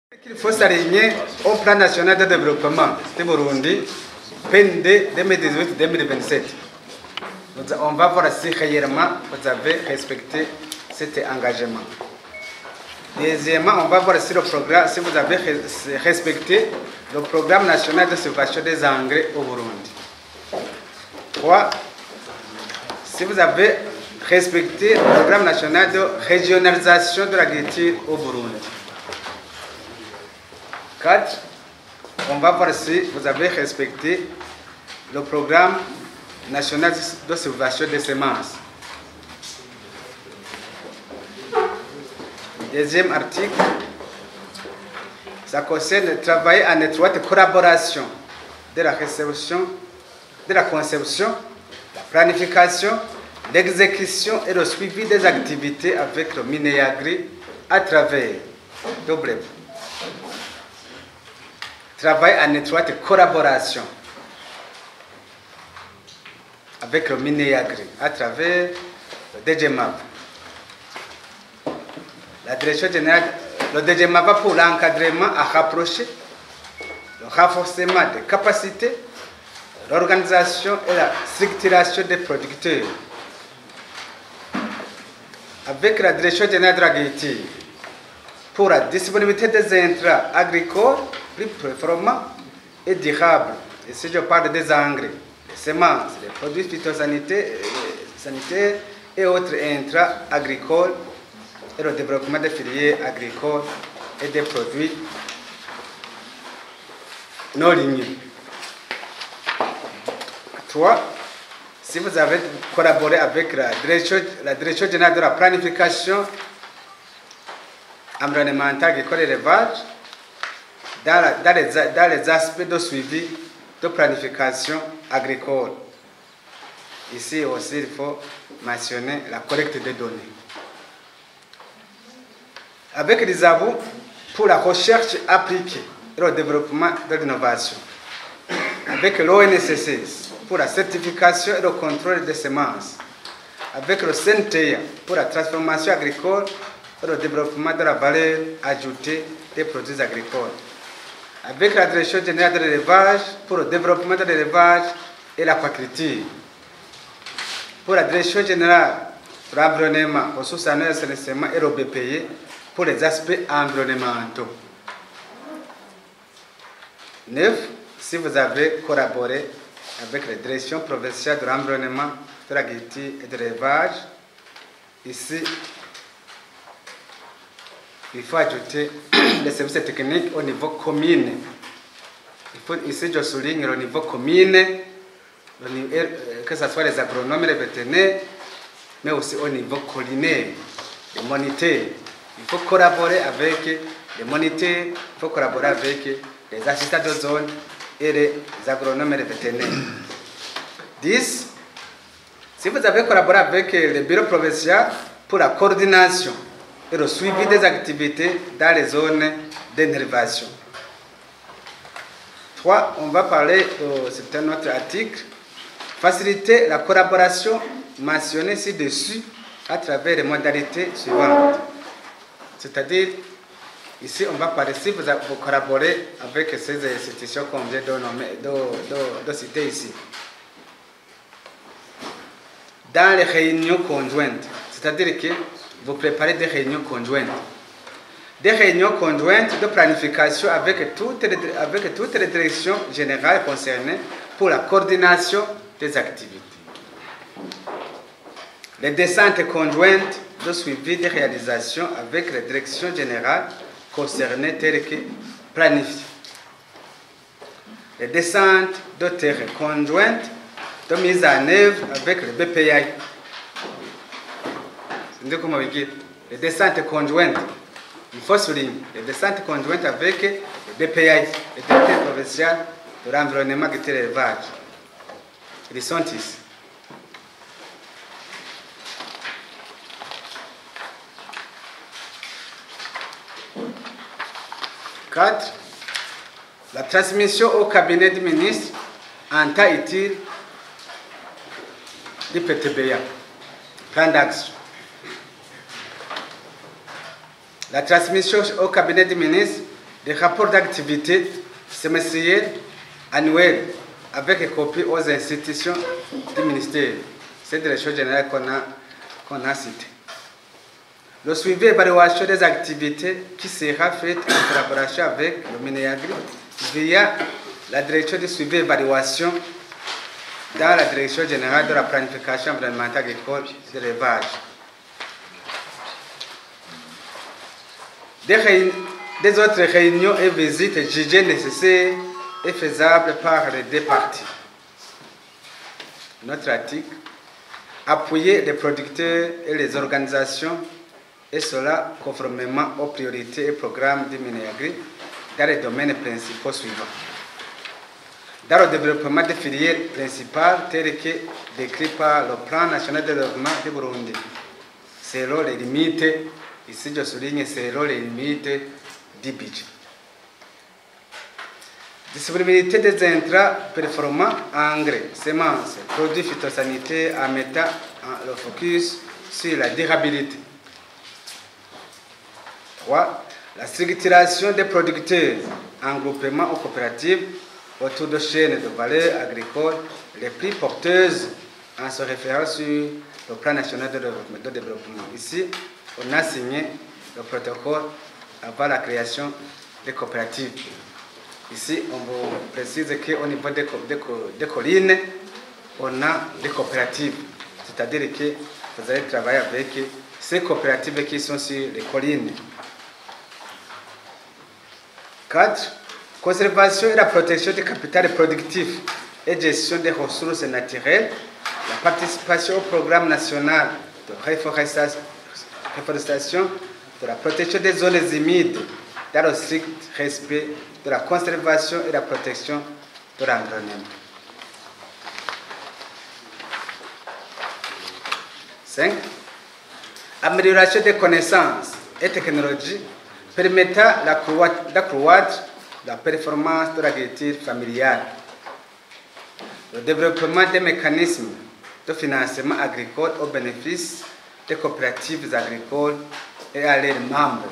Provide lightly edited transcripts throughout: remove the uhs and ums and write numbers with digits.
Il faut s'aligner au plan national de développement de Burundi, PND 2018-2027. On va voir si réellement vous avez respecté cet engagement. Deuxièmement, on va voir si, si vous avez respecté le programme national de subvention des engrais au Burundi. 3. Si vous avez respecté le programme national de régionalisation de l'agriculture au Burundi. 4. On va voir si vous avez respecté le programme national de subvention des semences. Deuxième article, ça concerne travailler en étroite collaboration de la conception, la planification, l'exécution et le suivi des activités avec le Minagri à travers double. Travail en étroite collaboration avec le Minagri à travers le DGMAP. La direction générale, le DGMAP pour l'encadrement à rapprocher, le renforcement des capacités, l'organisation et la structuration des producteurs. Avec la direction générale de l'agriculture pour la disponibilité des intrants agricoles plus performants et durables. Et si je parle des engrais, des semences, des produits phytosanitaires et autres intrants agricoles et le développement des filières agricoles et des produits non ligneux. 3. Si vous avez collaboré avec la direction générale de la planification environnementale agricole et élevage dans les aspects de suivi de planification agricole. Ici aussi, il faut mentionner la collecte des données. Avec les avoues pour la recherche appliquée et le développement de l'innovation. Avec l'ONSS pour la certification et le contrôle des semences. Avec le CNTA pour la transformation agricole et le développement de la valeur ajoutée des produits agricoles. Avec la direction générale de l'élevage pour le développement de l'élevage et l'aquaculture. Pour la direction générale de l'environnement, ressources en eau et assainissement et le BPI pour les aspects environnementaux. 9. Si vous avez collaboré avec la direction provinciale de l'environnement, de l'agriculture et de l'élevage, ici, il faut ajouter les services techniques au niveau commune. Ici, je souligne le niveau commune, que ce soit les agronomes et les vétérinaires, mais aussi au niveau collinaire, les moniteurs. Il faut collaborer avec les moniteurs, il faut collaborer avec les assistants de zone et les agronomes et les vétérinaires. 10. Si vous avez collaboré avec le bureau provincial pour la coordination et le suivi des activités dans les zones d'intervention. 3. On va parler, c'est un autre article, faciliter la collaboration mentionnée ci-dessus à travers les modalités suivantes. C'est-à-dire, ici, on va parler, si vous collaborez avec ces institutions qu'on vient de citer ici, dans les réunions conjointes, c'est-à-dire que vous préparez des réunions conjointes. Des réunions conjointes de planification avec toutes les directions générales concernées pour la coordination des activités. Les descentes conjointes de suivi des réalisations avec les directions générales concernées telles que planifiées. Les descentes de terrain conjointes de mise en œuvre avec le BPI. Les descentes conjointes, il faut souligner, les descentes conjointes avec le BPI, le directeur provincial de l'environnement et de l'élevage. Ils sont ici. Quatre, la transmission au cabinet du ministre en temps utile du PTBA, plan d'action. La transmission au cabinet du ministre des rapports d'activité semestriels, annuels, avec copie aux institutions du ministère. C'est des choses générales qu'on a citées. Le suivi et évaluation des activités qui sera faite en collaboration avec le Minéagri via la direction de suivi et évaluation dans la direction générale de la planification environnementale agricole et de l'élevage. Des autres réunions et visites jugées nécessaires et faisables par les deux parties. Notre article, appuyer les producteurs et les organisations, et cela conformément aux priorités et programmes du Minéagri dans les domaines principaux suivants. Dans le développement des filières principales telles que décrites par le plan national de développement du Burundi, selon les limites, ici je souligne selon les limites du budget. Disponibilité des intrants performants, engrais, semences, produits phytosanitaires en mettant le focus sur la durabilité. 3. La structuration des producteurs en groupement ou coopératives autour de chaînes de valeur agricole les plus porteuses en se référant sur le plan national de développement. Ici, on a signé le protocole avant la création des coopératives. Ici, on vous précise qu'au niveau des collines, on a des coopératives. C'est-à-dire que vous allez travailler avec ces coopératives qui sont sur les collines. 4. Conservation et la protection du capital productif et gestion des ressources naturelles. La participation au programme national de réforestation, de la protection des zones humides dans le strict respect de la conservation et la protection de l'environnement. 5. Amélioration des connaissances et technologies permettant d'accroître la performance de l'agriculture familiale. Le développement des mécanismes de financement agricole au bénéfice des coopératives agricoles et à leurs membres.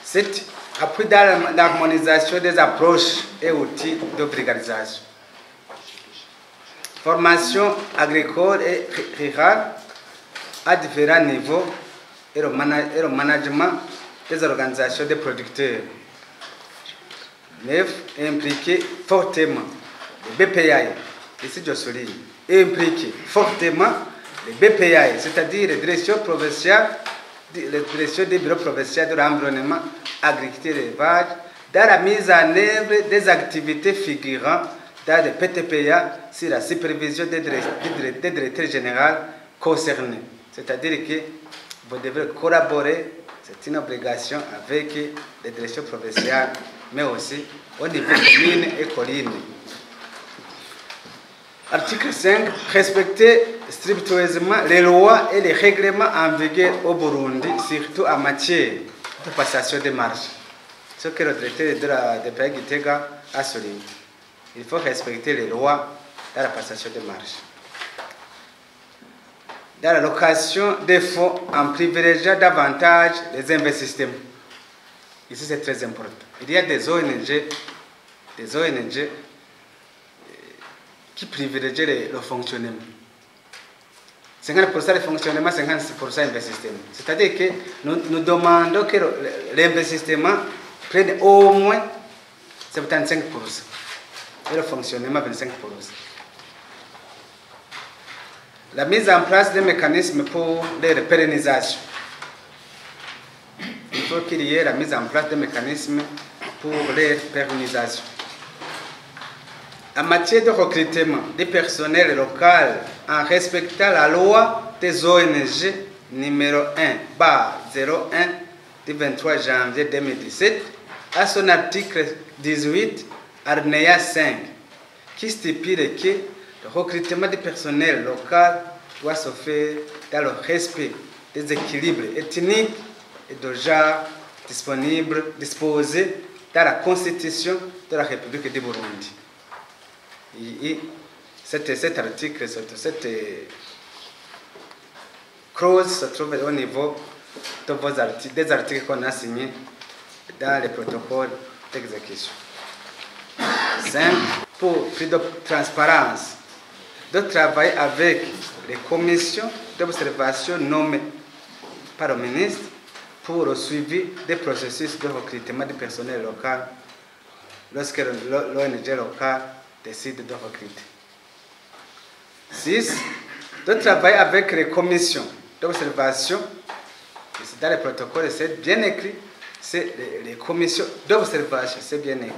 7. Appui dans l'harmonisation des approches et outils de vulgarisation. Formation agricole et rurale à différents niveaux et le management des organisations des producteurs. 9. Impliquer fortement les BPI, ici je souligne, impliquer fortement les BPI, c'est-à-dire les directions provinciales, les directions des bureaux provinciaux de l'environnement, agriculture et élevage, dans la mise en œuvre des activités figurant dans les PTPA sur la supervision des directeurs généraux concernés. C'est-à-dire que vous devez collaborer, c'est une obligation avec les directions provinciales, mais aussi au niveau commune et colline. Article 5. Respecter strictement les lois et les règlements en vigueur au Burundi, surtout en matière de passation de marché. Ce que le traité de la DPA Gitega a souligné. Il faut respecter les lois dans la passation de marché. Dans la location des fonds en privilégiant davantage les investissements. Ici, c'est très important. Il y a des ONG qui privilégient le fonctionnement. 50% de fonctionnement, 56% d'investissement. C'est-à-dire que nous demandons que l'investissement prenne au moins 75% et le fonctionnement 25%. La mise en place des mécanismes pour les pérennisations. Il faut qu'il y ait la mise en place des mécanismes pour les pérennisations. En matière de recrutement du personnel local en respectant la loi des ONG numéro 1/01 du 23 janvier 2017 à son article 18 alinéa 5 qui stipule que le recrutement du personnel local doit se faire dans le respect des équilibres ethniques et de genre disposés dans la Constitution de la République du Burundi. Et cet article, cette clause se trouve au niveau de des articles qu'on a signés dans les protocoles d'exécution. 5. Pour plus de transparence, de travailler avec les commissions d'observation nommées par le ministre pour le suivi des processus de recrutement du personnel local lorsque l'ONG local décide de recruter. 6. De travailler avec les commissions d'observation. Dans les protocoles, c'est bien écrit. C'est les commissions d'observation, c'est bien écrit.